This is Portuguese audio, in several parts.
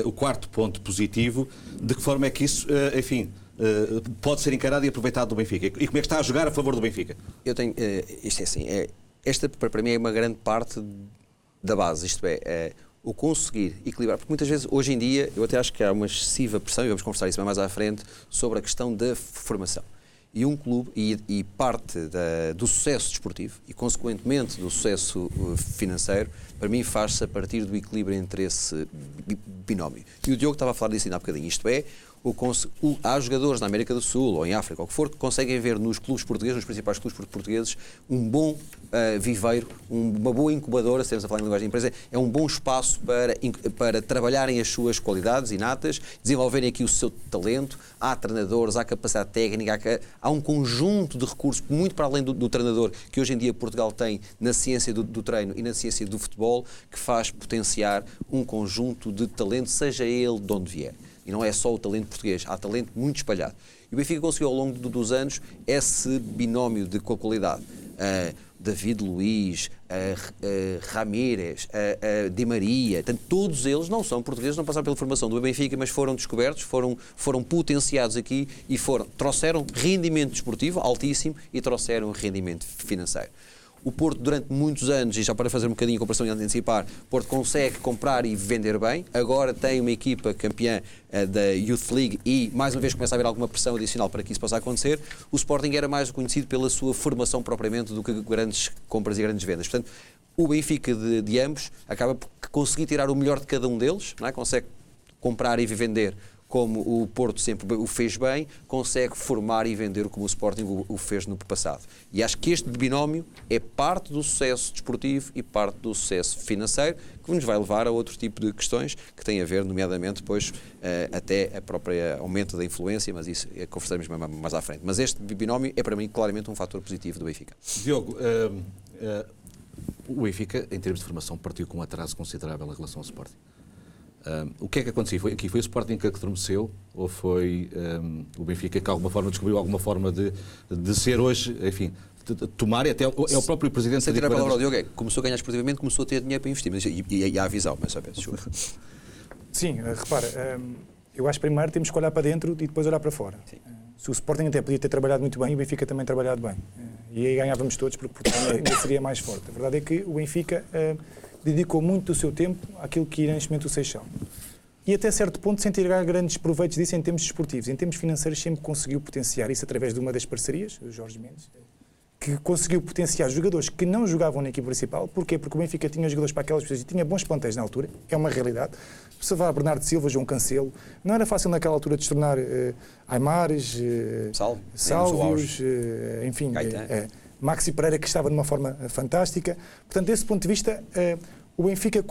O quarto ponto positivo, de que forma é que isso, enfim, pode ser encarado e aproveitado do Benfica? E como é que está a jogar a favor do Benfica? Eu tenho, isto é assim, esta para mim é uma grande parte da base, isto é, o conseguir equilibrar, porque muitas vezes, hoje em dia, eu até acho que há uma excessiva pressão, e vamos conversar isso mais à frente, sobre a questão da formação. E um clube, e parte do sucesso desportivo, e consequentemente do sucesso financeiro, para mim faz-se a partir do equilíbrio entre esse binómio. E o Diogo estava a falar disso ainda há bocadinho, isto é, há jogadores na América do Sul ou em África, ou o que for, que conseguem ver nos clubes portugueses, nos principais clubes portugueses, um bom viveiro, uma boa incubadora, se estamos a falar em linguagem de empresa, é um bom espaço para trabalharem as suas qualidades inatas, desenvolverem aqui o seu talento. Há treinadores, há capacidade técnica, há um conjunto de recursos, muito para além do treinador, que hoje em dia Portugal tem na ciência do treino e na ciência do futebol, que faz potenciar um conjunto de talento, seja ele de onde vier. E não é só o talento português, há talento muito espalhado. E o Benfica conseguiu ao longo dos anos esse binómio de qualidade. David Luiz, Ramírez, Di Maria, portanto, todos eles não são portugueses, não passaram pela formação do Benfica, mas foram descobertos, foram potenciados aqui e trouxeram rendimento desportivo altíssimo e trouxeram rendimento financeiro. O Porto, durante muitos anos, e já para fazer um bocadinho a comparação e antecipar, o Porto consegue comprar e vender bem. Agora tem uma equipa campeã da Youth League e, mais uma vez, começa a haver alguma pressão adicional para que isso possa acontecer. O Sporting era mais conhecido pela sua formação propriamente do que grandes compras e grandes vendas. Portanto, o Benfica de ambos acaba por conseguir tirar o melhor de cada um deles, não é? Consegue comprar e vender como o Porto sempre o fez bem, consegue formar e vender como o Sporting o fez no passado. E acho que este binómio é parte do sucesso desportivo e parte do sucesso financeiro, que nos vai levar a outro tipo de questões que têm a ver, nomeadamente, depois, até a própria aumento da influência, mas isso conversaremos mais à frente. Mas este binómio é, para mim, claramente um fator positivo do Benfica. Diogo, o Benfica, em termos de formação, partiu com um atraso considerável em relação ao Sporting. O que é que aconteceu? Foi o Sporting que adormeceu ou foi o Benfica que de alguma forma descobriu alguma forma de ser hoje, enfim, de tomar, e até é o próprio Presidente... Sem tirar a palavra ao Diogo, começou a ganhar esportivamente, começou a ter dinheiro para investir, mas e há a visão, mas sabe, Sim, repara, eu acho que primeiro temos que olhar para dentro e depois olhar para fora. Se o Sporting até podia ter trabalhado muito bem, o Benfica também trabalhado bem. E aí ganhávamos todos, porque ainda seria mais forte. A verdade é que o Benfica dedicou muito do seu tempo àquilo que era neste momento o Seixal. E até certo ponto, sem tirar grandes proveitos disso em termos desportivos. Em termos financeiros, sempre conseguiu potenciar isso através de uma das parcerias, o Jorge Mendes, que conseguiu potenciar jogadores que não jogavam na equipe principal. Porquê? Porque o Benfica tinha jogadores para aquelas pessoas e tinha bons plantéis na altura. É uma realidade. Se vá a Bernardo Silva, João Cancelo, não era fácil naquela altura de se tornar Aimares, Sálvios, enfim, Maxi Pereira, que estava de uma forma fantástica. Portanto, desse ponto de vista, o Benfica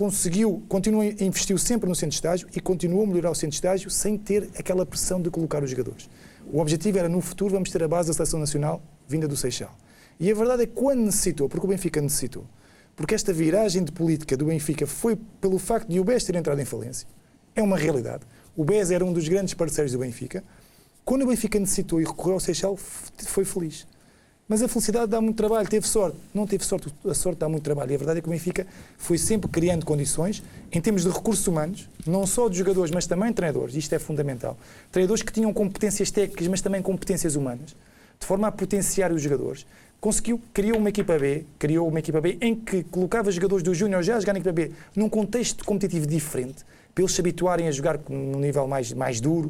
investiu sempre no centro de estágio e continuou a melhorar o centro de estágio sem ter aquela pressão de colocar os jogadores. O objetivo era, no futuro, vamos ter a base da Seleção Nacional vinda do Seixal. E a verdade é que quando necessitou, porque o Benfica necessitou, porque esta viragem de política do Benfica foi pelo facto de o BES ter entrado em falência, é uma realidade. O BES era um dos grandes parceiros do Benfica. Quando o Benfica necessitou e recorreu ao Seixal, foi feliz. Mas a felicidade dá muito trabalho, teve sorte. Não teve sorte, a sorte dá muito trabalho. E a verdade é que o Benfica foi sempre criando condições, em termos de recursos humanos, não só de jogadores, mas também de treinadores, isto é fundamental. Treinadores que tinham competências técnicas, mas também competências humanas, de forma a potenciar os jogadores. Criou uma equipa B em que colocava jogadores do Júnior já a jogar na equipa B, num contexto competitivo diferente, para eles se habituarem a jogar num nível mais duro,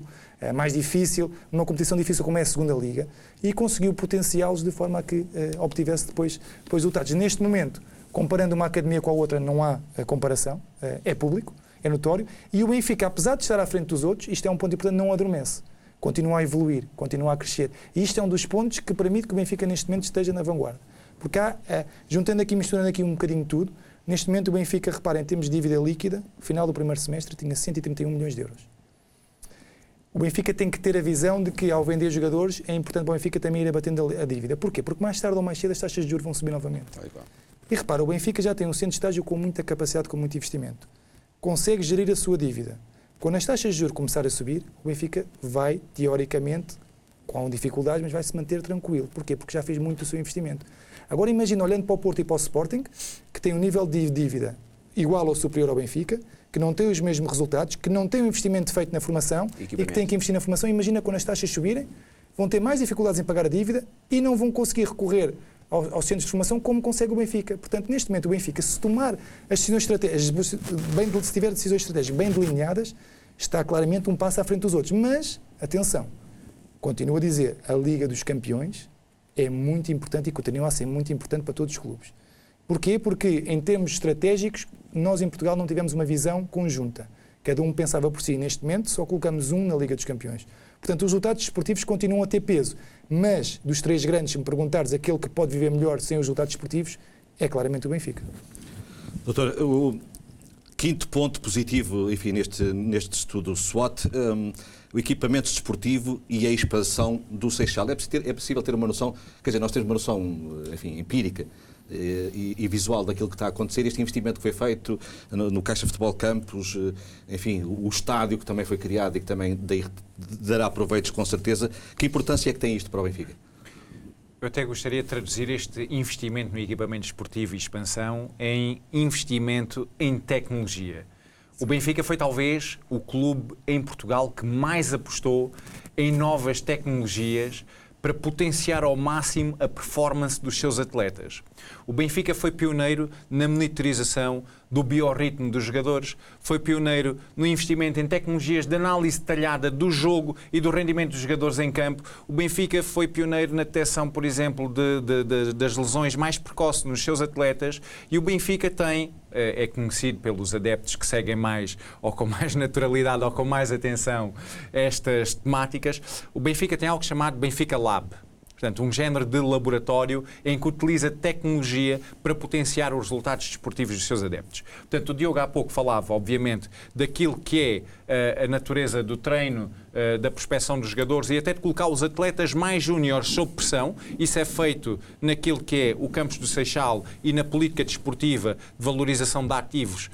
mais difícil, numa competição difícil como é a segunda Liga, e conseguiu potenciá-los de forma a que obtivesse depois resultados. Neste momento, comparando uma academia com a outra, não há comparação, é público, é notório, e o Benfica, apesar de estar à frente dos outros, isto é um ponto importante, não adormece. Continua a evoluir, continua a crescer. E isto é um dos pontos que permite que o Benfica neste momento esteja na vanguarda. Porque misturando aqui um bocadinho tudo, neste momento o Benfica, reparem, em termos de dívida líquida, no final do primeiro semestre tinha 131 milhões de euros. O Benfica tem que ter a visão de que ao vender jogadores é importante para o Benfica também ir abatendo a dívida. Porquê? Porque mais tarde ou mais cedo as taxas de juros vão subir novamente. E repara, o Benfica já tem um centro de estágio com muita capacidade, com muito investimento. Consegue gerir a sua dívida. Quando as taxas de juros começarem a subir, o Benfica vai, teoricamente, com dificuldades, mas vai se manter tranquilo. Porquê? Porque já fez muito o seu investimento. Agora imagina, olhando para o Porto e para o Sporting, que tem um nível de dívida igual ou superior ao Benfica, que não têm os mesmos resultados, que não têm o investimento feito na formação e que têm que investir na formação. Imagina quando as taxas subirem, vão ter mais dificuldades em pagar a dívida e não vão conseguir recorrer aos centros de formação como consegue o Benfica. Portanto, neste momento, o Benfica, se tomar as decisões estratégicas, se tiver decisões estratégicas bem delineadas, está claramente um passo à frente dos outros. Mas, atenção, continuo a dizer, a Liga dos Campeões é muito importante e continua a ser muito importante para todos os clubes. Porquê? Porque, em termos estratégicos, nós em Portugal não tivemos uma visão conjunta. Cada um pensava por si. Neste momento, só colocamos um na Liga dos Campeões. Portanto, os resultados desportivos continuam a ter peso. Mas, dos três grandes, se me perguntares aquele que pode viver melhor sem os resultados desportivos, é claramente o Benfica. Doutor, o quinto ponto positivo, enfim, neste estudo SWOT, o equipamento desportivo e a expansão do Seixal. É possível ter uma noção, quer dizer, nós temos uma noção, enfim, empírica e visual daquilo que está a acontecer. Este investimento que foi feito no Caixa Futebol Campos, enfim, o estádio que também foi criado e que também dará proveitos com certeza. Que importância é que tem isto para o Benfica? Eu até gostaria de traduzir este investimento no equipamento desportivo e expansão em investimento em tecnologia. O Benfica foi talvez o clube em Portugal que mais apostou em novas tecnologias para potenciar ao máximo a performance dos seus atletas. O Benfica foi pioneiro na monitorização do biorritmo dos jogadores, foi pioneiro no investimento em tecnologias de análise detalhada do jogo e do rendimento dos jogadores em campo. O Benfica foi pioneiro na detecção, por exemplo, das lesões mais precoces nos seus atletas, e o Benfica é conhecido pelos adeptos que seguem mais, ou com mais naturalidade, ou com mais atenção, estas temáticas. O Benfica tem algo chamado Benfica Lab. Portanto, um género de laboratório em que utiliza tecnologia para potenciar os resultados desportivos dos seus adeptos. Portanto, o Diogo há pouco falava, obviamente, daquilo que é a natureza do treino, da prospeção dos jogadores e até de colocar os atletas mais júniores sob pressão. Isso é feito naquilo que é o Campos do Seixal e na política desportiva de valorização de ativos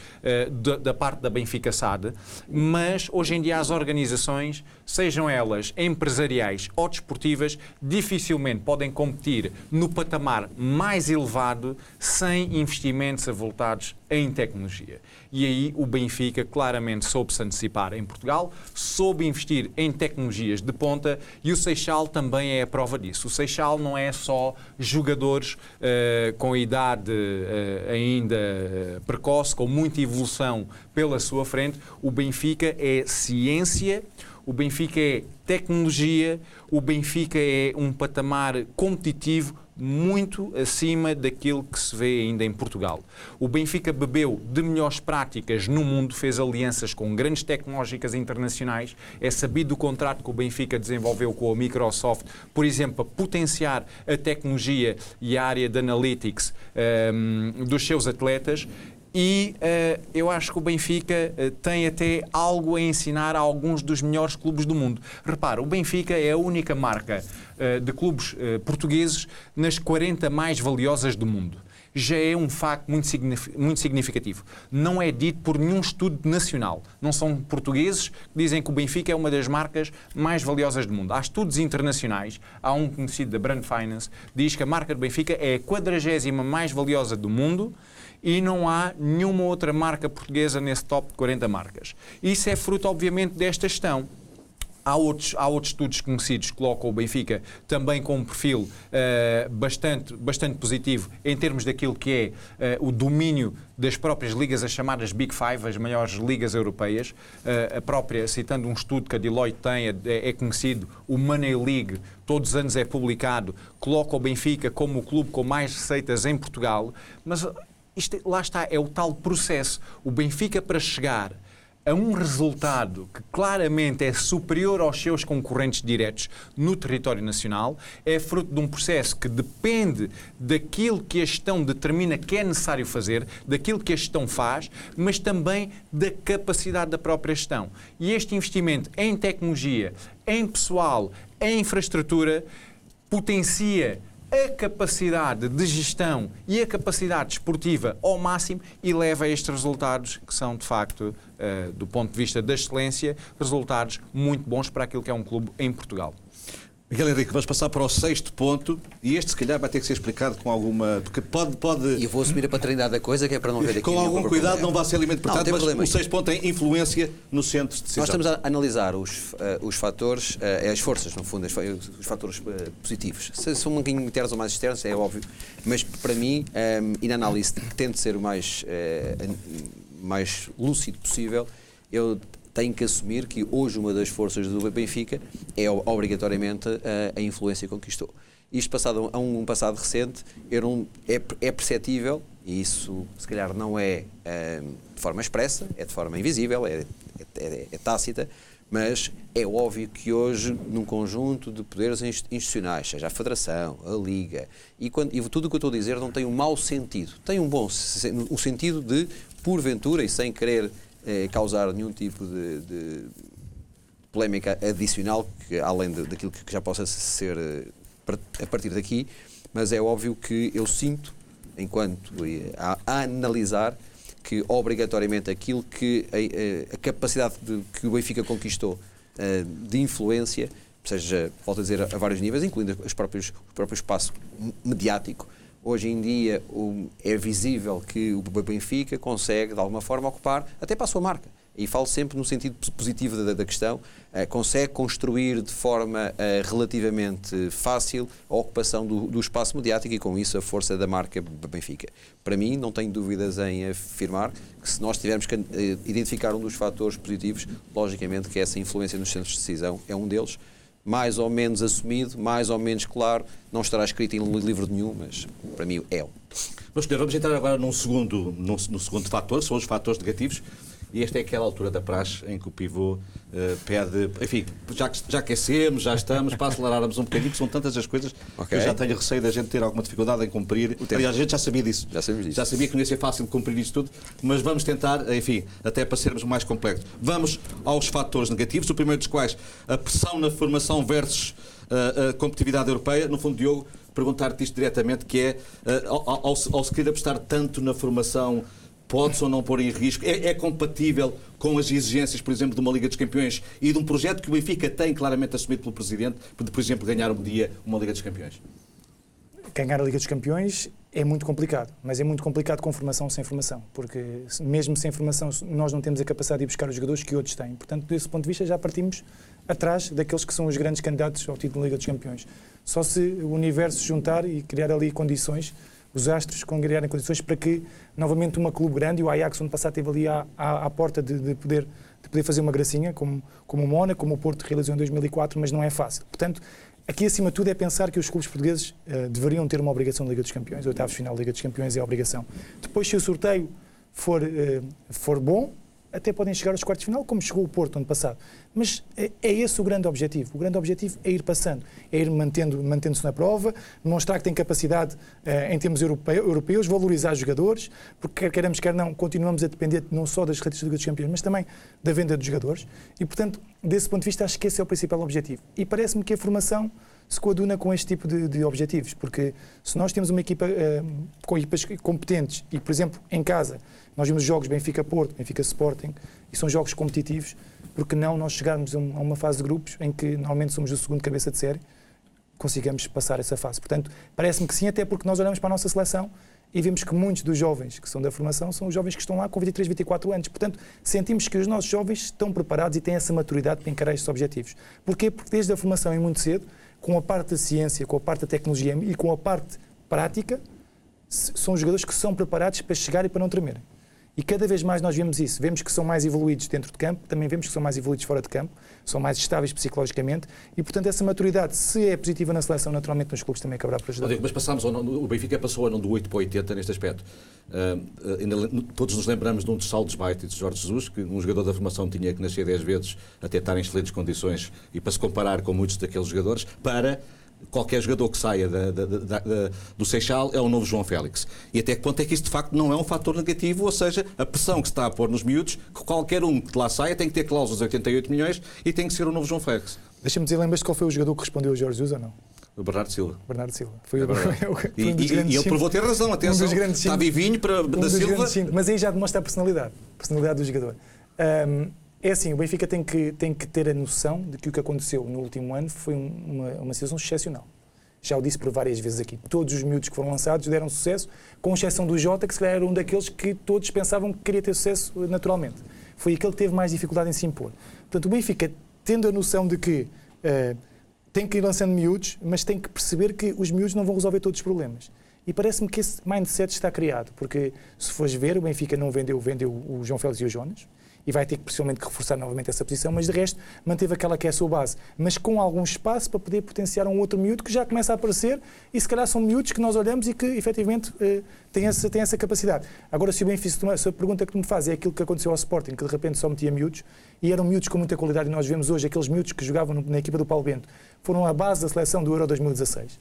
da parte da Benfica SAD. Mas, hoje em dia, as organizações, sejam elas empresariais ou desportivas, dificilmente podem competir no patamar mais elevado sem investimentos avultados em tecnologia. E aí o Benfica claramente soube-se antecipar em Portugal, soube investir em tecnologias de ponta, e o Seixal também é a prova disso. O Seixal não é só jogadores com idade ainda precoce, com muita evolução pela sua frente. O Benfica é ciência, o Benfica é tecnologia, o Benfica é um patamar competitivo muito acima daquilo que se vê ainda em Portugal. O Benfica bebeu de melhores práticas no mundo, fez alianças com grandes tecnológicas internacionais. É sabido o contrato que o Benfica desenvolveu com a Microsoft, por exemplo, para potenciar a tecnologia e a área de analytics dos seus atletas. E eu acho que o Benfica tem até algo a ensinar a alguns dos melhores clubes do mundo. Repara, o Benfica é a única marca de clubes portugueses nas 40 mais valiosas do mundo. Já é um facto muito significativo. Não é dito por nenhum estudo nacional. Não são portugueses que dizem que o Benfica é uma das marcas mais valiosas do mundo. Há estudos internacionais. Há um conhecido da Brand Finance que diz que a marca do Benfica é a 40ª mais valiosa do mundo, e não há nenhuma outra marca portuguesa nesse top de 40 marcas. Isso é fruto, obviamente, desta gestão. Há outros estudos conhecidos que colocam o Benfica também com um perfil bastante positivo em termos daquilo que é o domínio das próprias ligas, as chamadas Big Five, as maiores ligas europeias. A própria, citando um estudo que a Deloitte tem, é conhecido, o Money League, todos os anos é publicado, coloca o Benfica como o clube com mais receitas em Portugal, mas lá está, é o tal processo. O Benfica, para chegar a um resultado que claramente é superior aos seus concorrentes diretos no território nacional, é fruto de um processo que depende daquilo que a gestão determina que é necessário fazer, daquilo que a gestão faz, mas também da capacidade da própria gestão. E este investimento em tecnologia, em pessoal, em infraestrutura, potencia a capacidade de gestão e a capacidade desportiva ao máximo e leva a estes resultados que são, de facto, do ponto de vista da excelência, resultados muito bons para aquilo que é um clube em Portugal. Miguel Henrique, vamos passar para o 6º ponto e este se calhar vai ter que ser explicado com alguma... Porque pode... E eu vou assumir a paternidade da coisa, que é para não ver aqui... Com algum cuidado, não vai ser alimento portanto, mas problema. O 6º ponto é influência no centro de decisão. Nós estamos a analisar os fatores, as forças, no fundo, os fatores positivos. Se são um bocadinho internos ou mais externos, é óbvio, mas para mim, e na análise que tento ser o mais lúcido possível, eu tenho que assumir que hoje uma das forças do Benfica é obrigatoriamente a influência que conquistou. Isto passado a um passado recente é perceptível, e isso se calhar não é de forma expressa, é de forma invisível, é tácita, mas é óbvio que hoje, num conjunto de poderes institucionais, seja a Federação, a Liga, e tudo o que eu estou a dizer não tem um mau sentido, tem um sentido de, porventura, e sem querer causar nenhum tipo de polémica adicional, que, além daquilo que já possa ser a partir daqui, mas é óbvio que eu sinto, enquanto a analisar, que obrigatoriamente aquilo que a capacidade que o Benfica conquistou de influência, seja, volto a dizer, a vários níveis, incluindo o próprio espaço mediático, hoje em dia é visível que o Benfica consegue, de alguma forma, ocupar, até para a sua marca, e falo sempre no sentido positivo da questão, consegue construir de forma relativamente fácil a ocupação do espaço mediático e com isso a força da marca Benfica. Para mim, não tenho dúvidas em afirmar que se nós tivermos que identificar um dos fatores positivos, logicamente que essa influência nos centros de decisão é um deles, mais ou menos assumido, mais ou menos claro, não estará escrito em livro nenhum, mas para mim é. Vamos entrar agora no segundo fator, são os fatores negativos. E esta é aquela altura da praxe em que o pivô pede, enfim, já aquecemos, já estamos, para acelerarmos um bocadinho, que são tantas as coisas que eu já tenho receio da gente ter alguma dificuldade em cumprir. Aliás, a gente já sabia disso. Já sabia que não ia ser fácil de cumprir isto tudo, mas vamos tentar, enfim, até para sermos mais complexos. Vamos aos fatores negativos, o primeiro dos quais a pressão na formação versus a competitividade europeia. No fundo, Diogo, perguntar-te isto diretamente, que é, ao se querer apostar tanto na formação, pode-se ou não pôr em risco? É compatível com as exigências, por exemplo, de uma Liga dos Campeões e de um projeto que o Benfica tem claramente assumido pelo Presidente, de, por exemplo, ganhar um dia uma Liga dos Campeões? Ganhar a Liga dos Campeões é muito complicado, mas é muito complicado com formação ou sem formação, porque mesmo sem formação nós não temos a capacidade de ir buscar os jogadores que outros têm. Portanto, desse ponto de vista, já partimos atrás daqueles que são os grandes candidatos ao título da Liga dos Campeões. Só se o universo se juntar e criar ali condições, os astros criarem condições para que, novamente, uma clube grande, e o Ajax, ano passado, esteve ali à porta de poder fazer uma gracinha, como o Mónaco, como o Porto realizou em 2004, mas não é fácil. Portanto, aqui, acima de tudo, é pensar que os clubes portugueses deveriam ter uma obrigação de Liga dos Campeões. O oitavo final da Liga dos Campeões é a obrigação. Depois, se o sorteio for bom, até podem chegar aos quartos de final, como chegou o Porto ano passado. Mas é esse o grande objetivo. O grande objetivo é ir passando, é ir mantendo-se na prova, mostrar que tem capacidade em termos europeus, valorizar os jogadores, porque quer queiramos, quer não, continuamos a depender não só das receitas da Liga dos Campeões, mas também da venda dos jogadores. E, portanto, desse ponto de vista, acho que esse é o principal objetivo. E parece-me que a formação se coaduna com este tipo de objetivos, porque se nós temos uma equipa com equipas competentes e, por exemplo, em casa, nós vimos jogos Benfica-Porto, Benfica-Sporting, e são jogos competitivos, porque não nós chegarmos a uma fase de grupos em que normalmente somos o segundo cabeça de série, consigamos passar essa fase. Portanto, parece-me que sim, até porque nós olhamos para a nossa seleção e vemos que muitos dos jovens que são da formação são os jovens que estão lá com 23, 24 anos. Portanto, sentimos que os nossos jovens estão preparados e têm essa maturidade para encarar estes objetivos. Porquê? Porque desde a formação e muito cedo, com a parte da ciência, com a parte da tecnologia e com a parte prática, são os jogadores que são preparados para chegar e para não tremerem. E cada vez mais nós vemos isso. Vemos que são mais evoluídos dentro de campo, também vemos que são mais evoluídos fora de campo, são mais estáveis psicologicamente e, portanto, essa maturidade, se é positiva na seleção, naturalmente nos clubes também acabará por ajudar. Mas passámos o Benfica passou a não do 8 para 80 neste aspecto. Todos nos lembramos de um dos saldos baita de Jorge Jesus, que um jogador da formação tinha que nascer 10 vezes até estar em excelentes condições e para se comparar com muitos daqueles jogadores, para qualquer jogador que saia do Seixal é o novo João Félix. E até que ponto é que isso de facto não é um fator negativo, ou seja, a pressão que se está a pôr nos miúdos, que qualquer um que lá saia tem que ter cláusulas de 88 milhões e tem que ser o novo João Félix. Deixa-me dizer, lembras-te qual foi o jogador que respondeu a Jorge Jesus ou não? O Bernardo Silva. Bernardo Silva. Foi e ele provou ter razão, atenção. Está vivinho da Silva. Mas aí já demonstra a personalidade do jogador. É assim, o Benfica tem que ter a noção de que o que aconteceu no último ano foi uma situação excepcional. Já o disse por várias vezes aqui. Todos os miúdos que foram lançados deram sucesso, com exceção do Jota, que se calhar era um daqueles que todos pensavam que queria ter sucesso naturalmente. Foi aquele que teve mais dificuldade em se impor. Portanto, o Benfica, tendo a noção de que tem que ir lançando miúdos, mas tem que perceber que os miúdos não vão resolver todos os problemas. E parece-me que esse mindset está criado, porque se fores ver, o Benfica não vendeu o João Félix e o Jonas, e vai ter que possivelmente reforçar novamente essa posição, mas de resto manteve aquela que é a sua base, mas com algum espaço para poder potenciar um outro miúdo que já começa a aparecer, e se calhar são miúdos que nós olhamos e que efetivamente têm essa capacidade. Agora, se o Benfica, se a pergunta que tu me fazes é aquilo que aconteceu ao Sporting, que de repente só metia miúdos, e eram miúdos com muita qualidade, e nós vemos hoje aqueles miúdos que jogavam na equipa do Paulo Bento, foram a base da seleção do Euro 2016.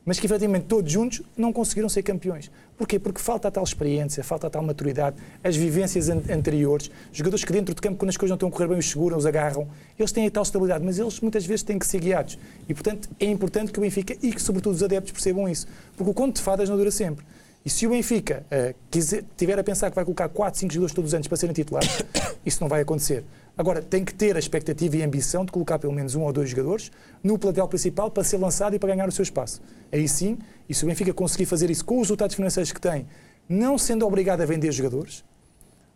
Mas que, efetivamente, todos juntos não conseguiram ser campeões. Porquê? Porque falta a tal experiência, falta a tal maturidade, as vivências anteriores, jogadores que dentro de campo, quando as coisas não estão a correr bem, os seguram, os agarram, eles têm a tal estabilidade, mas eles muitas vezes têm que ser guiados. E, portanto, é importante que o Benfica e que, sobretudo, os adeptos percebam isso. Porque o conto de fadas não dura sempre. E se o Benfica tiver a pensar que vai colocar 4, 5 jogadores todos os anos para serem titulares, isso não vai acontecer. Agora, tem que ter a expectativa e a ambição de colocar pelo menos 1 ou 2 jogadores no plantel principal para ser lançado e para ganhar o seu espaço. Aí sim, e se o Benfica conseguir fazer isso com os resultados financeiros que tem, não sendo obrigado a vender jogadores,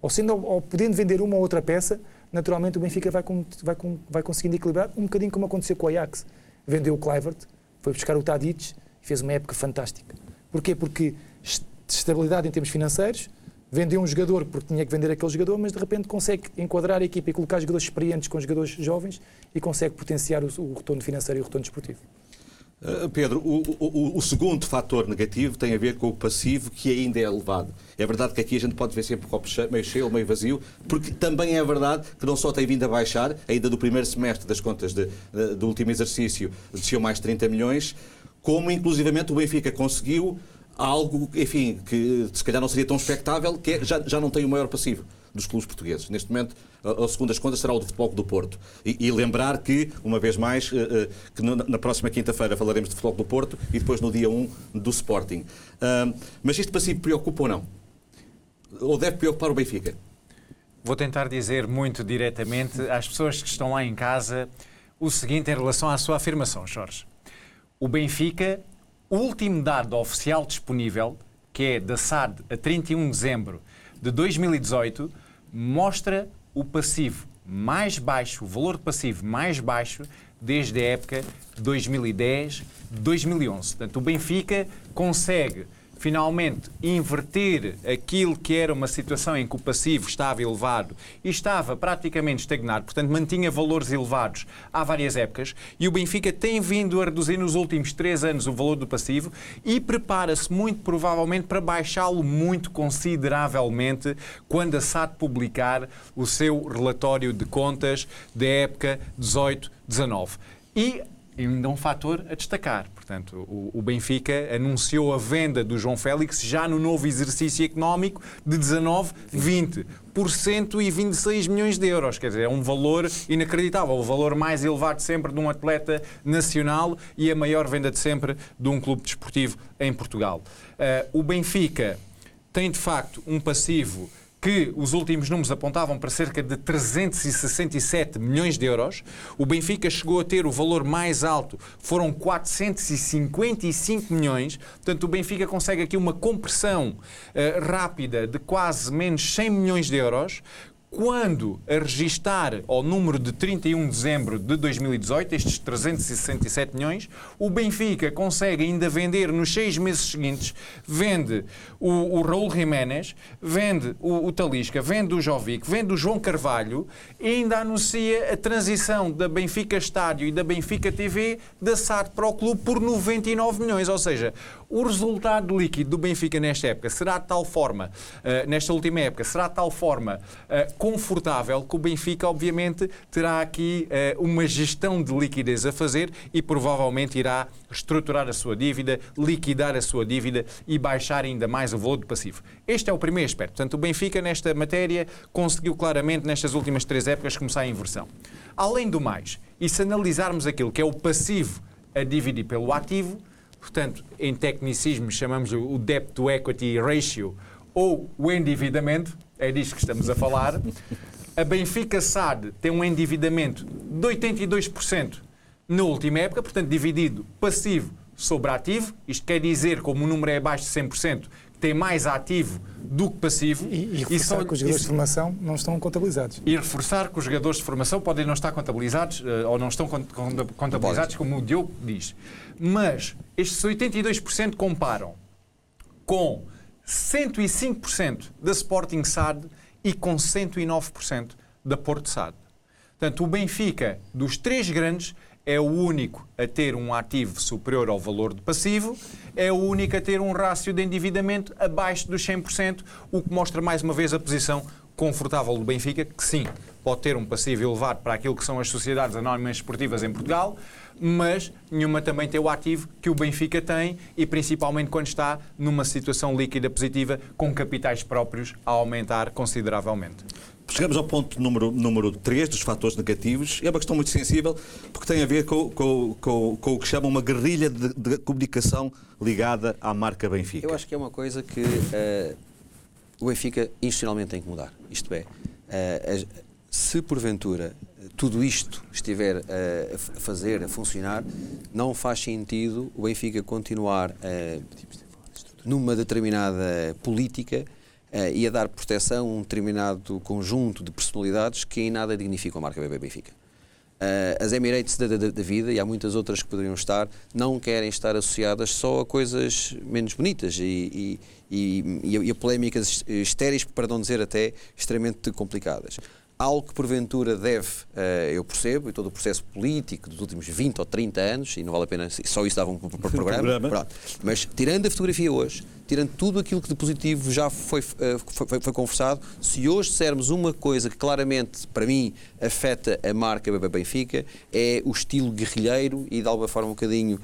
ou podendo vender uma ou outra peça, naturalmente o Benfica vai conseguindo equilibrar, um bocadinho como aconteceu com o Ajax. Vendeu o Kluivert, foi buscar o Tadic e fez uma época fantástica. Porquê? Porque estabilidade em termos financeiros, vendeu um jogador porque tinha que vender aquele jogador, mas de repente consegue enquadrar a equipa e colocar jogadores experientes com jogadores jovens e consegue potenciar o retorno financeiro e o retorno desportivo. Pedro, o segundo fator negativo tem a ver com o passivo, que ainda é elevado. É verdade que aqui a gente pode ver sempre o copo meio cheio ou meio vazio, porque também é verdade que não só tem vindo a baixar, ainda do primeiro semestre das contas do último exercício desceu mais 30 milhões, como inclusivamente o Benfica conseguiu algo, enfim, que se calhar não seria tão expectável, que é, já não tem o maior passivo dos clubes portugueses. Neste momento, segundo as contas, será o do Futebol Clube do Porto. E lembrar que, uma vez mais, que na próxima quinta-feira falaremos de Futebol Clube do Porto e depois no dia 1 do Sporting. Mas este passivo preocupa ou não? Ou deve preocupar o Benfica? Vou tentar dizer muito diretamente às pessoas que estão lá em casa o seguinte em relação à sua afirmação, Jorge. O Benfica, o último dado oficial disponível, que é da SAD a 31 de dezembro de 2018, mostra o passivo mais baixo, o valor de passivo mais baixo desde a época 2010-2011. Portanto, o Benfica consegue finalmente inverter aquilo que era uma situação em que o passivo estava elevado e estava praticamente estagnado, portanto mantinha valores elevados há várias épocas, e o Benfica tem vindo a reduzir nos últimos 3 anos o valor do passivo e prepara-se muito provavelmente para baixá-lo muito consideravelmente quando a SAD publicar o seu relatório de contas da época 18-19. E ainda um fator a destacar. Portanto, o Benfica anunciou a venda do João Félix já no novo exercício económico de 19-20 por 126 milhões de euros. Quer dizer, é um valor inacreditável, o valor mais elevado sempre de um atleta nacional e a maior venda de sempre de um clube desportivo em Portugal. O Benfica tem, de facto, um passivo que os últimos números apontavam para cerca de 367 milhões de euros. O Benfica chegou a ter o valor mais alto, foram 455 milhões. Portanto, o Benfica consegue aqui uma compressão rápida de quase menos 100 milhões de euros, quando a registar ao número de 31 de dezembro de 2018, estes 367 milhões, o Benfica consegue ainda vender nos 6 meses seguintes, vende o Raul Jiménez, vende o Talisca, vende o Jovic, vende o João Carvalho e ainda anuncia a transição da Benfica Estádio e da Benfica TV da SAD para o clube por 99 milhões, ou seja, o resultado líquido do Benfica nesta época será de tal forma, nesta última época, será de tal forma confortável que o Benfica, obviamente, terá aqui uma gestão de liquidez a fazer e provavelmente irá estruturar a sua dívida, liquidar a sua dívida e baixar ainda mais o valor do passivo. Este é o primeiro aspecto. Portanto, o Benfica, nesta matéria, conseguiu claramente, nestas últimas 3 épocas, começar a inversão. Além do mais, e se analisarmos aquilo que é o passivo a dividir pelo ativo, portanto, em tecnicismo chamamos o debt to equity ratio ou o endividamento, é disto que estamos a falar, A Benfica SAD tem um endividamento de 82% na última época, portanto, dividido passivo sobre ativo. Isto quer dizer, como o número é abaixo de 100%, que tem mais ativo do que passivo. E reforçar que os jogadores de formação não estão contabilizados. E reforçar que os jogadores de formação podem não estar contabilizados, ou não estão contabilizados, como o Diogo diz. Mas estes 82% comparam com 105% da Sporting SAD e com 109% da Porto SAD. Portanto, o Benfica, dos três grandes, é o único a ter um ativo superior ao valor de passivo, é o único a ter um rácio de endividamento abaixo dos 100%, o que mostra mais uma vez a posição confortável do Benfica, que sim, pode ter um passivo elevado para aquilo que são as sociedades anónimas esportivas em Portugal, mas nenhuma também tem o ativo que o Benfica tem e principalmente quando está numa situação líquida positiva com capitais próprios a aumentar consideravelmente. Chegamos ao ponto número 3 dos fatores negativos. É uma questão muito sensível porque tem a ver com o que chamam uma guerrilha de comunicação ligada à marca Benfica. Eu acho que é uma coisa que o Benfica institucionalmente tem que mudar. Isto é, se porventura tudo isto estiver a funcionar, não faz sentido o Benfica continuar numa determinada política e a dar proteção a um determinado conjunto de personalidades que em nada dignificam a marca Benfica. As Emirates da vida, e há muitas outras que poderiam estar, não querem estar associadas só a coisas menos bonitas e a polémicas estéreis, para não dizer até extremamente complicadas. Algo que porventura deve, eu percebo, e todo o processo político dos últimos 20 ou 30 anos, e não vale a pena, só isso dava um programa, pronto. Mas tirando a fotografia hoje, tirando tudo aquilo que de positivo já foi conversado, se hoje dissermos uma coisa que claramente, para mim, afeta a marca Benfica, é o estilo guerrilheiro e de alguma forma um bocadinho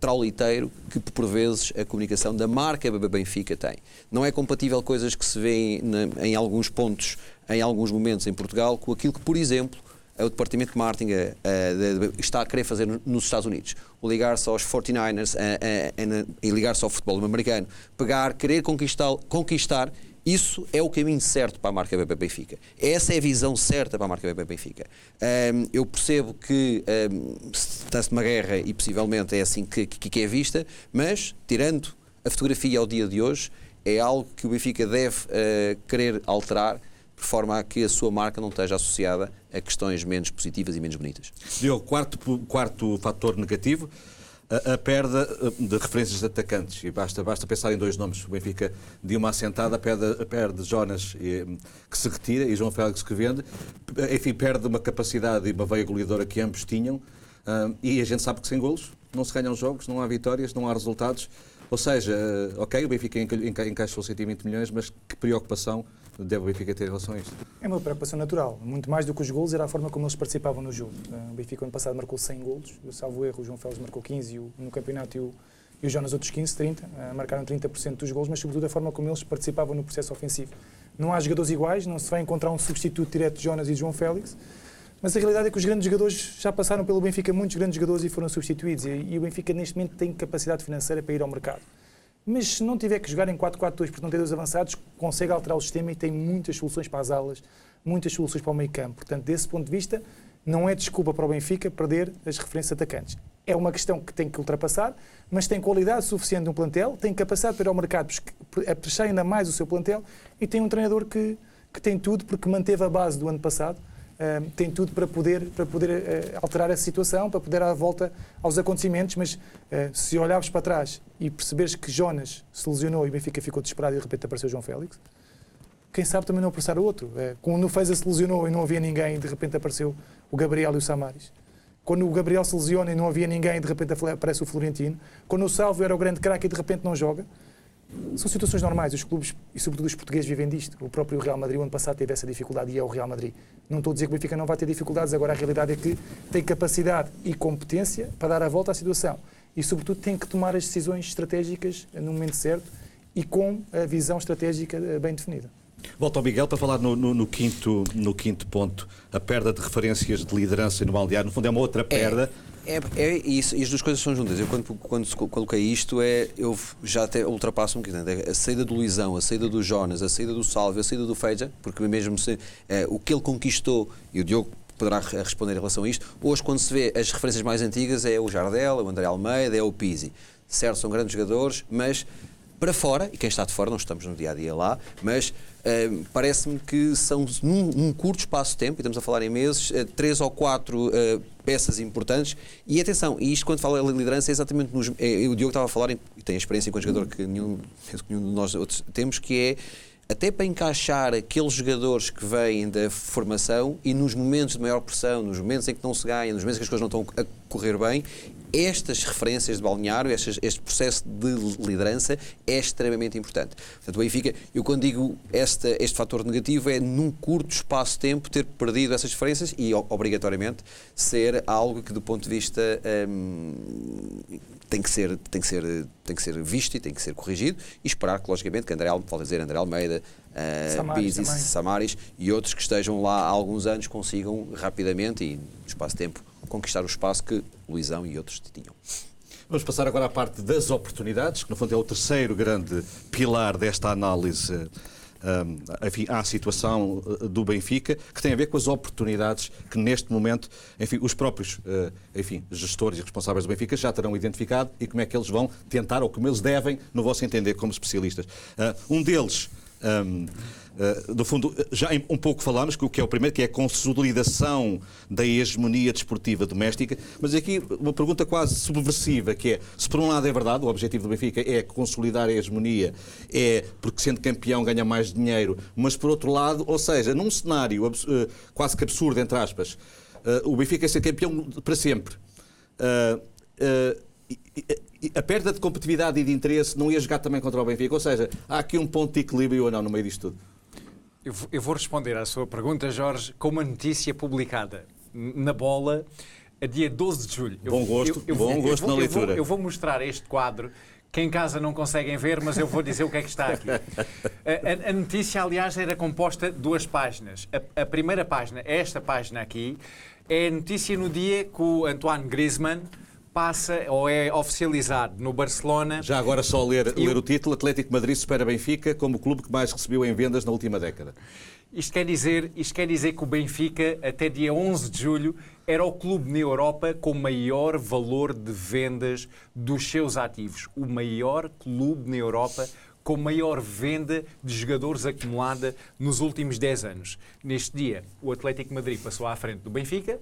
trauliteiro que por vezes a comunicação da marca Benfica tem. Não é compatível coisas que se vêem em alguns pontos, em alguns momentos em Portugal, com aquilo que, por exemplo, o Departamento de Marketing está a querer fazer nos Estados Unidos. O ligar-se aos 49ers e ligar-se ao futebol americano, querer conquistar, isso é o caminho certo para a marca Benfica. Essa é a visão certa para a marca Benfica. Eu percebo que está-se numa guerra e possivelmente é assim que é vista, mas, tirando a fotografia ao dia de hoje, é algo que o Benfica deve querer alterar de forma a que a sua marca não esteja associada a questões menos positivas e menos bonitas. Diogo, quarto fator negativo, a perda de referências de atacantes. E basta pensar em dois nomes. O Benfica, de uma assentada, perde Jonas, que se retira, e João Félix, que vende. Enfim, perde uma capacidade e uma veia goleadora que ambos tinham. E a gente sabe que sem golos não se ganham jogos, não há vitórias, não há resultados. Ou seja, ok, o Benfica encaixou 120 milhões, mas que preocupação deve o Benfica ter em relação a isto? É uma preocupação natural. Muito mais do que os golos era a forma como eles participavam no jogo. O Benfica ano passado marcou 100 golos, salvo erro, o João Félix marcou 15 no campeonato e o Jonas outros 15, 30. Marcaram 30% dos golos, mas sobretudo a forma como eles participavam no processo ofensivo. Não há jogadores iguais, não se vai encontrar um substituto direto de Jonas e de João Félix, mas a realidade é que os grandes jogadores já passaram pelo Benfica, muitos grandes jogadores, e foram substituídos. E o Benfica neste momento tem capacidade financeira para ir ao mercado. Mas se não tiver que jogar em 4-4-2 porque não tem dois avançados, consegue alterar o sistema e tem muitas soluções para as alas, muitas soluções para o meio campo. Portanto, desse ponto de vista, não é desculpa para o Benfica perder as referências atacantes. É uma questão que tem que ultrapassar, mas tem qualidade suficiente no plantel, tem capacidade para ir ao mercado apressar ainda mais o seu plantel e tem um treinador que tem tudo, porque manteve a base do ano passado, tem tudo para poder alterar essa situação, para poder dar a volta aos acontecimentos, mas se olhares para trás e perceberes que Jonas se lesionou e o Benfica ficou desesperado e de repente apareceu João Félix, quem sabe também não apressar o outro. Quando o Feza se lesionou e não havia ninguém, de repente apareceu o Gabriel e o Samaris. Quando o Gabriel se lesiona e não havia ninguém, de repente aparece o Florentino. Quando o Salvo era o grande craque e de repente não joga. São situações normais, os clubes e sobretudo os portugueses vivem disto. O próprio Real Madrid o ano passado teve essa dificuldade e é o Real Madrid. Não estou a dizer que o Benfica não vai ter dificuldades, agora a realidade é que tem capacidade e competência para dar a volta à situação e sobretudo tem que tomar as decisões estratégicas no momento certo e com a visão estratégica bem definida. Volto ao Miguel para falar no quinto ponto, a perda de referências de liderança no balneário. No fundo é uma outra perda. É isso, e as duas coisas são juntas. Eu, quando coloquei isto, eu já até ultrapasso um bocadinho. A saída do Luizão, a saída do Jonas, a saída do Sálvio, a saída do Feija, porque mesmo o que ele conquistou, e o Diogo poderá responder em relação a isto, hoje, quando se vê as referências mais antigas, é o Jardel, o André Almeida, é o Pizzi. Certo, são grandes jogadores, mas para fora, e quem está de fora, não estamos no dia-a-dia lá, mas parece-me que são num curto espaço de tempo, e estamos a falar em meses, 3 ou 4 peças importantes, e atenção, e isto quando fala de liderança é exatamente o Diogo estava a falar, e tem a experiência enquanto jogador que nenhum de nós outros temos, que é até para encaixar aqueles jogadores que vêm da formação e nos momentos de maior pressão, nos momentos em que não se ganha, nos momentos em que as coisas não estão a correr bem, estas referências de balneário, este processo de liderança é extremamente importante. Portanto, o Benfica, eu quando digo este fator negativo, é num curto espaço de tempo ter perdido essas referências e, obrigatoriamente, ser algo que, do ponto de vista tem que ser visto e tem que ser corrigido, e esperar que, logicamente, que André Almeida, Pizzi, Samaris e outros que estejam lá há alguns anos consigam rapidamente e no espaço de tempo conquistar o espaço que Luizão e outros tinham. Vamos passar agora à parte das oportunidades, que no fundo é o terceiro grande pilar desta análise enfim, à situação do Benfica, que tem a ver com as oportunidades que neste momento, enfim, os próprios enfim, gestores e responsáveis do Benfica já terão identificado e como é que eles vão tentar, ou como eles devem, no vosso entender, como especialistas. Um deles, no fundo, já um pouco falámos, que é o primeiro, que é a consolidação da hegemonia desportiva doméstica, mas aqui uma pergunta quase subversiva, que é, se por um lado é verdade, o objetivo do Benfica é consolidar a hegemonia, é porque sendo campeão ganha mais dinheiro, mas por outro lado, ou seja, num cenário quase que absurdo, entre aspas, o Benfica é ser campeão para sempre. A perda de competitividade e de interesse não ia jogar também contra o Benfica? Ou seja, há aqui um ponto de equilíbrio ou não no meio disto tudo? Eu vou responder à sua pergunta, Jorge, com uma notícia publicada na Bola a dia 12 de julho. Bom gosto na leitura. Eu vou mostrar este quadro, que em casa não conseguem ver, mas eu vou dizer o que é que está aqui. A notícia, aliás, era composta de 2 páginas. A primeira página, esta página aqui, é a notícia no dia que o Antoine Griezmann passa ou é oficializado no Barcelona. Já agora só ler o título: Atlético de Madrid supera Benfica como o clube que mais recebeu em vendas na última década. Isto quer dizer que o Benfica, até dia 11 de julho, era o clube na Europa com maior valor de vendas dos seus ativos. O maior clube na Europa com maior venda de jogadores acumulada nos últimos 10 anos. Neste dia, o Atlético de Madrid passou à frente do Benfica,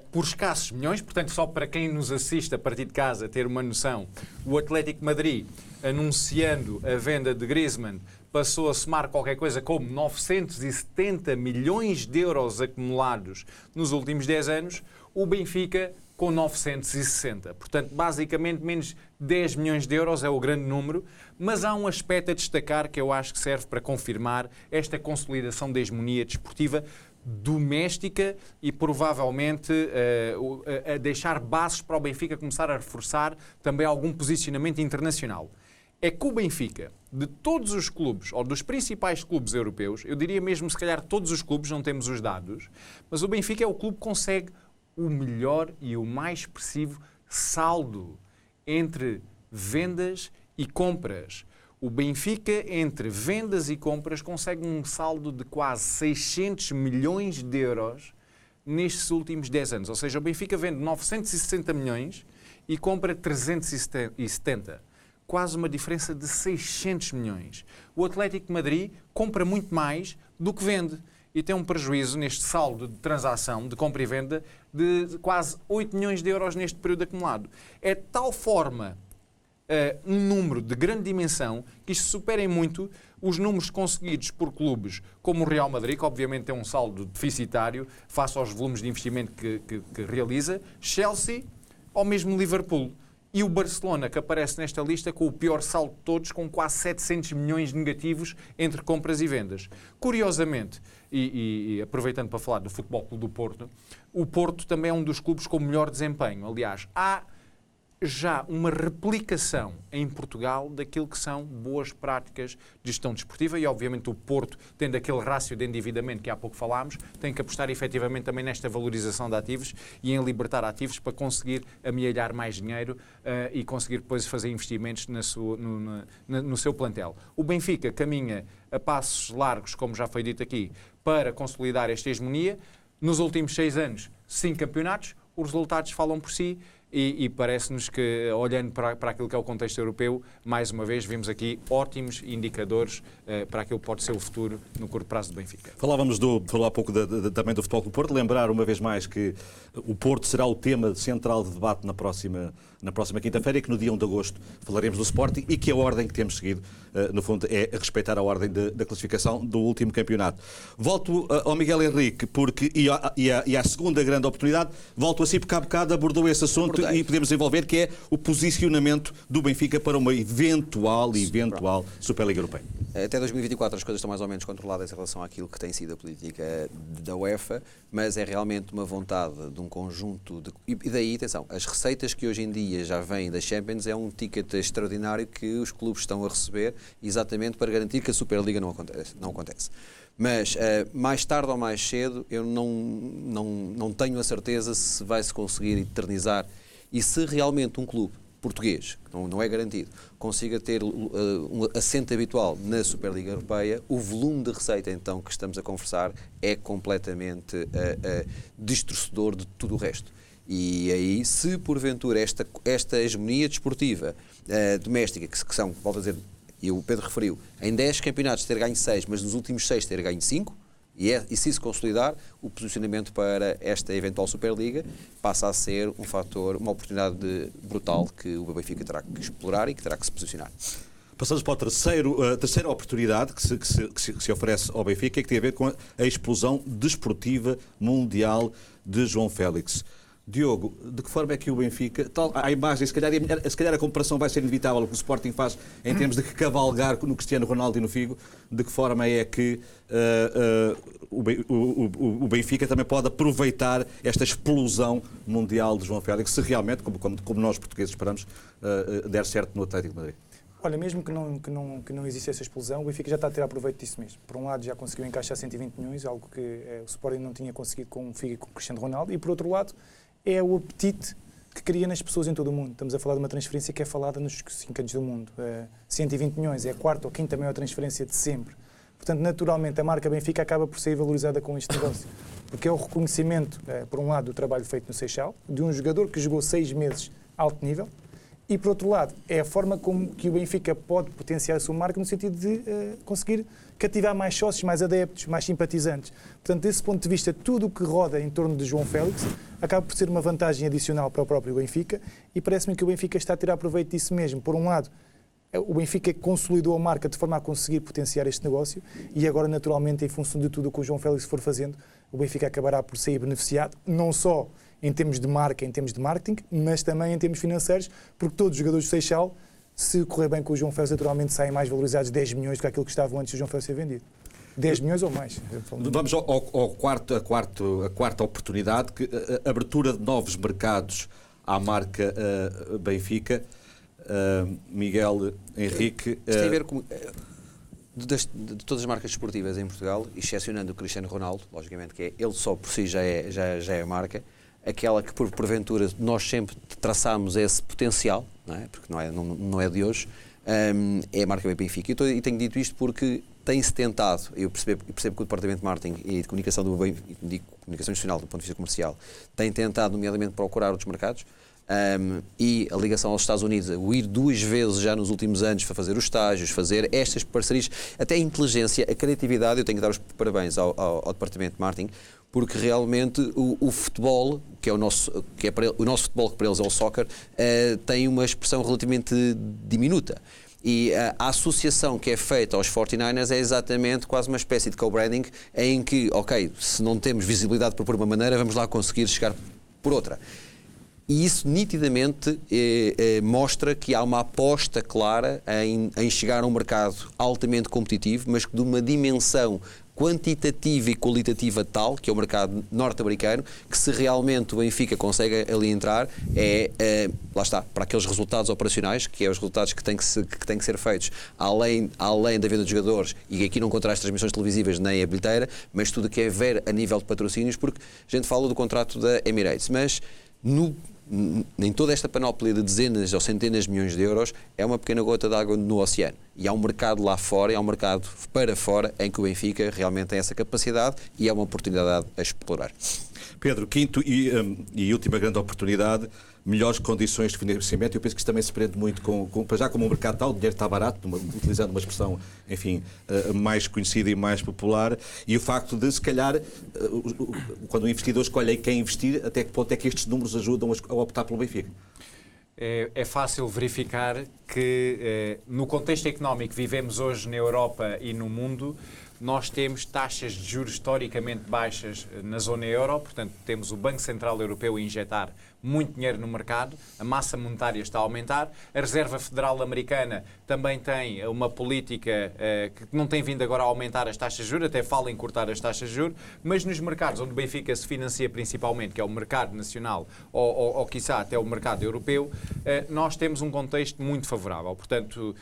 por escassos milhões, portanto, só para quem nos assiste a partir de casa ter uma noção, o Atlético de Madrid, anunciando a venda de Griezmann, passou a somar qualquer coisa como 970 milhões de euros acumulados nos últimos 10 anos, o Benfica com 960. Portanto, basicamente, menos 10 milhões de euros é o grande número, mas há um aspecto a destacar que eu acho que serve para confirmar esta consolidação da hegemonia desportiva doméstica e provavelmente a deixar bases para o Benfica começar a reforçar também algum posicionamento internacional. É que o Benfica, de todos os clubes, ou dos principais clubes europeus, eu diria mesmo se calhar todos os clubes, não temos os dados, mas o Benfica é o clube que consegue o melhor e o mais expressivo saldo entre vendas e compras. O Benfica, entre vendas e compras, consegue um saldo de quase 600 milhões de euros nestes últimos 10 anos. Ou seja, o Benfica vende 960 milhões e compra 370. Quase uma diferença de 600 milhões. O Atlético de Madrid compra muito mais do que vende e tem um prejuízo neste saldo de transação, de compra e venda, de quase 8 milhões de euros neste período acumulado. É de tal forma um número de grande dimensão que isto supera em muito os números conseguidos por clubes como o Real Madrid, que obviamente tem um saldo deficitário face aos volumes de investimento que realiza, Chelsea ou mesmo Liverpool. E o Barcelona, que aparece nesta lista com o pior saldo de todos, com quase 700 milhões negativos entre compras e vendas. Curiosamente, e aproveitando para falar do Futebol Clube do Porto, o Porto também é um dos clubes com melhor desempenho. Aliás, há já uma replicação em Portugal daquilo que são boas práticas de gestão desportiva e, obviamente, o Porto, tendo aquele rácio de endividamento que há pouco falámos, tem que apostar efetivamente também nesta valorização de ativos e em libertar ativos para conseguir amealhar mais dinheiro e conseguir depois fazer investimentos no seu plantel. O Benfica caminha a passos largos, como já foi dito aqui, para consolidar esta hegemonia. Nos últimos 6 anos, 5 campeonatos, os resultados falam por si. E parece-nos que, olhando para aquilo que é o contexto europeu, mais uma vez vimos aqui ótimos indicadores para aquilo que pode ser o futuro no curto prazo do Benfica. Falou há pouco também do Futebol Clube do Porto. Lembrar uma vez mais que o Porto será o tema central de debate na próxima quinta-feira e que no dia 1 de agosto falaremos do Sporting e que a ordem que temos seguido, no fundo, é respeitar a ordem da classificação do último campeonato. Volto ao Miguel Henrique e à segunda grande oportunidade. Volto assim porque há bocado abordou esse assunto e podemos desenvolver, que é o posicionamento do Benfica para uma eventual Superliga Europeia. Até 2024 as coisas estão mais ou menos controladas em relação àquilo que tem sido a política da UEFA, mas é realmente uma vontade de um conjunto de... E daí, atenção, as receitas que hoje em dia já vêm da Champions é um ticket extraordinário que os clubes estão a receber exatamente para garantir que a Superliga não acontece. Mas mais tarde ou mais cedo eu não tenho a certeza se vai-se conseguir eternizar e se realmente um clube português, que não é garantido, consiga ter um assento habitual na Superliga Europeia, o volume de receita então que estamos a conversar é completamente distorcedor de tudo o resto. E aí, se porventura esta hegemonia desportiva doméstica, que são, volto a dizer, e o Pedro referiu, em 10 campeonatos ter ganho 6, mas nos últimos 6 ter ganho 5, e se isso consolidar, o posicionamento para esta eventual Superliga passa a ser um fator, uma oportunidade brutal que o Benfica terá que explorar e que terá que se posicionar. Passamos para a terceira oportunidade que se oferece ao Benfica, que tem a ver com a explosão desportiva mundial de João Félix. Diogo, de que forma é que o Benfica, a imagem, se calhar a comparação vai ser inevitável, o que o Sporting faz em termos de cavalgar no Cristiano Ronaldo e no Figo, de que forma é que o Benfica também pode aproveitar esta explosão mundial de João Félix, se realmente, como nós portugueses esperamos, der certo no Atlético de Madrid? Olha, mesmo que não existe essa explosão, o Benfica já está a tirar proveito disso mesmo. Por um lado, já conseguiu encaixar 120 milhões, algo que o Sporting não tinha conseguido com o Figo e com o Cristiano Ronaldo, e por outro lado, é o apetite que cria nas pessoas em todo o mundo. Estamos a falar de uma transferência que é falada nos 5 cantos do mundo. 120 milhões é a quarta ou quinta maior transferência de sempre. Portanto, naturalmente, a marca Benfica acaba por ser valorizada com este negócio. Porque é o reconhecimento, por um lado, do trabalho feito no Seixal, de um jogador que jogou 6 meses alto nível, e, por outro lado, é a forma como que o Benfica pode potenciar a sua marca no sentido de conseguir cativar mais sócios, mais adeptos, mais simpatizantes. Portanto, desse ponto de vista, tudo o que roda em torno de João Félix acaba por ser uma vantagem adicional para o próprio Benfica e parece-me que o Benfica está a tirar proveito disso mesmo. Por um lado, o Benfica consolidou a marca de forma a conseguir potenciar este negócio e agora, naturalmente, em função de tudo o que o João Félix for fazendo, o Benfica acabará por sair beneficiado, não só em termos de marca, em termos de marketing, mas também em termos financeiros, porque todos os jogadores do Seixal, se correr bem com o João Félix, naturalmente saem mais valorizados 10 milhões do que aquilo que estavam antes do João Félix ser vendido. 10 milhões ou mais. Vamos ao quarta oportunidade, que a abertura de novos mercados à marca Benfica. Miguel Henrique... Isto tem a ver com... De todas as marcas desportivas em Portugal, excepcionando o Cristiano Ronaldo, logicamente que ele só por si já é a marca, aquela que porventura nós sempre traçamos esse potencial, não é? Porque não é de hoje, é a marca Benfica. E tenho dito isto porque tem-se tentado, eu percebo que o Departamento de Marketing e de Comunicação do Benfica, de Comunicação Institucional do ponto de vista comercial, tem tentado nomeadamente procurar outros mercados, e a ligação aos Estados Unidos, o ir 2 vezes já nos últimos anos para fazer os estágios, fazer estas parcerias, até a inteligência, a criatividade, eu tenho que dar os parabéns ao Departamento de Marketing, porque realmente o futebol, que é o nosso futebol, que para eles é o soccer, tem uma expressão relativamente diminuta. E a associação que é feita aos 49ers é exatamente quase uma espécie de co-branding em que, ok, se não temos visibilidade por uma maneira, vamos lá conseguir chegar por outra. E isso nitidamente mostra que há uma aposta clara em chegar a um mercado altamente competitivo, mas de uma dimensão quantitativa e qualitativa tal, que é o mercado norte-americano, que se realmente o Benfica consegue ali entrar, lá está, para aqueles resultados operacionais, que é os resultados que têm que ser feitos, além da venda de jogadores, e aqui não contra as transmissões televisivas nem a bilheteira, mas tudo que é ver a nível de patrocínios, porque a gente fala do contrato da Emirates, mas nem toda esta panóplia de dezenas ou centenas de milhões de euros é uma pequena gota de água no oceano. E há um mercado lá fora, há um mercado para fora, em que o Benfica realmente tem essa capacidade e é uma oportunidade a explorar. Pedro, quinto e última grande oportunidade, melhores condições de financiamento. Eu penso que isto também se prende muito já como o mercado está, o dinheiro está barato, utilizando uma expressão, enfim, mais conhecida e mais popular, e o facto de, se calhar, quando o investidor escolhe em quem investir, até que ponto é que estes números ajudam a optar pelo Benfica? É fácil verificar que, no contexto económico que vivemos hoje na Europa e no mundo, nós temos taxas de juros historicamente baixas na zona euro, portanto, temos o Banco Central Europeu a injetar muito dinheiro no mercado, a massa monetária está a aumentar, a Reserva Federal Americana também tem uma política que não tem vindo agora a aumentar as taxas de juros, até fala em cortar as taxas de juros, mas nos mercados onde o Benfica se financia principalmente, que é o mercado nacional ou quiçá até o mercado europeu, nós temos um contexto muito favorável. Portanto,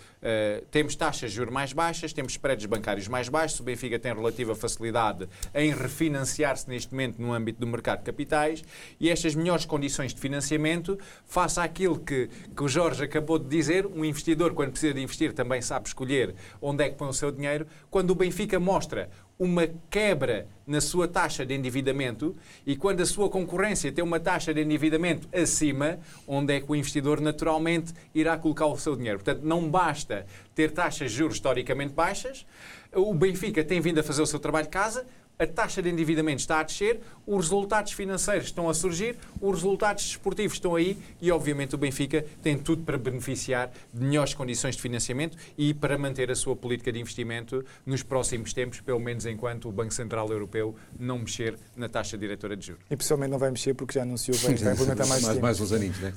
temos taxas de juros mais baixas, temos spreads bancários mais baixos, o Benfica tem relativa facilidade em refinanciar-se neste momento no âmbito do mercado de capitais, e estas melhores condições de financiamento, face àquilo que o Jorge acabou de dizer, um investidor, quando precisa de investir, também sabe escolher onde é que põe o seu dinheiro. Quando o Benfica mostra uma quebra na sua taxa de endividamento e quando a sua concorrência tem uma taxa de endividamento acima, onde é que o investidor naturalmente irá colocar o seu dinheiro? Portanto, não basta ter taxas de juros historicamente baixas, o Benfica tem vindo a fazer o seu trabalho de casa, a taxa de endividamento está a descer, os resultados financeiros estão a surgir, os resultados desportivos estão aí e, obviamente, o Benfica tem tudo para beneficiar de melhores condições de financiamento e para manter a sua política de investimento nos próximos tempos, pelo menos enquanto o Banco Central Europeu não mexer na taxa diretora de juros. E pessoalmente não vai mexer porque já anunciou que vai implementar mais uns aninhos, não é?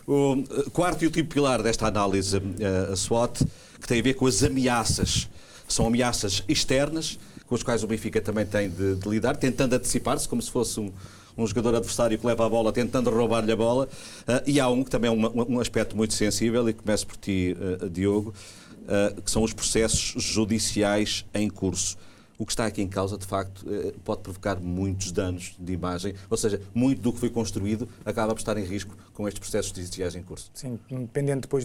O quarto e último pilar desta análise, a SWOT, que tem a ver com as ameaças. São ameaças externas, com as quais o Benfica também tem de lidar, tentando antecipar-se, como se fosse um jogador adversário que leva a bola, tentando roubar-lhe a bola. E há que também é um aspecto muito sensível, e começo por ti, Diogo, que são os processos judiciais em curso. O que está aqui em causa, de facto, pode provocar muitos danos de imagem, ou seja, muito do que foi construído acaba por estar em risco com estes processos judiciais em curso. Sim, dependendo depois